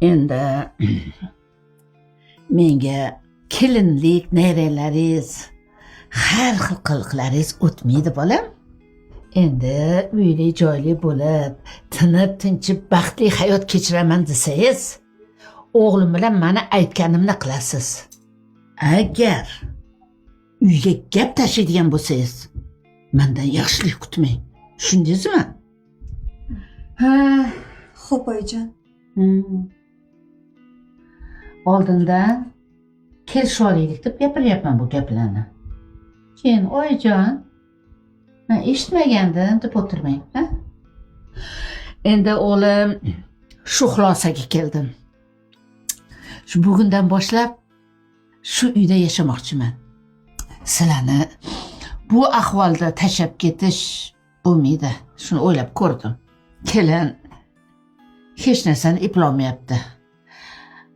Endi menga kelinlik nevaralaringiz, har xil qiliqlaringiz o'tmaydi bolam. Endi uyli joyli bo'lib, tinib tinchib baxtli hayot kechiraman desangiz, o'g'lim bilan meni aytganimni qilasiz. Agar uyga gap tashiydigan bo'lsangiz, mendan yaxshilik kutmang. Tushundingizmi? Ha, xo'p oyijon. Oldindan kelishib olaylik deb gapiryapman bu gaplarni. Keyin oyijon, men eshitmagandim deb o'tirmang, ha? Endi o'g'lim, shu xulosaga keldim. Shu bugundan boshlab shu uyda yashamoqchiman. Sizlarni bu ahvolda tashlab ketish bo'lmaydi. Shuni o'ylab ko'rdim. Kelin hech narsani eplolmayapti.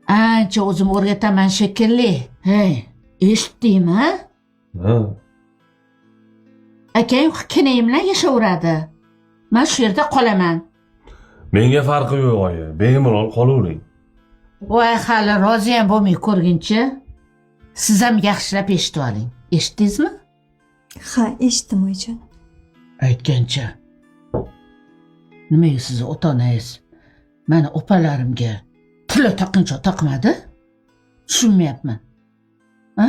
Ancha o'zim o'rgataman shekilli. Hey, eshitdingmi? Ha. Akang kenayim bilan yashayveradi. Men shu yerda qolaman. Menga farqi yo'q oyi. Bemalol qolavering. Voy, hali rozi ham bo'lmay ko'rguncha, siz ham yaxshilab eshitib oling. Eshitdingizmi? Ha, eshitdim oyijon. Aytgancha. Nimaga sizni ota-onangiz meni opalarimga tilla taqinchoq taqmadi? Tushunmayapman. Ha?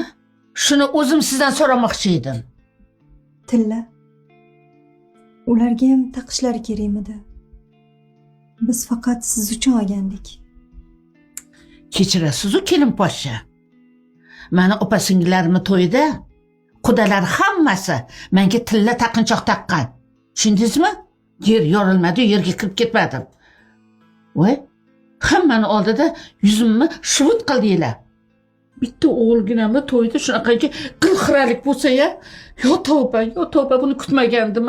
Shuni o'zim sizdan so'ramoqchi edim. Tilla. Ularga ham taqishlari kerakmidi? Biz faqat siz uchun olgandik. Kechirasiz-ku kelin poshsha. Meni opa-singillarimni to'yida qudalar hammasi menga tilla taqinchoq taqqan. Tushundingizmi? Yer yorilmadi, yerga kirib ketmadim. Voy, hammani oldida yuzimni shuvut qildinglar. Bitta o'g'ilginamni to'yida shunaqangi qilxiralik bo'lsa-ya, yo tavba, buni kutmagandim.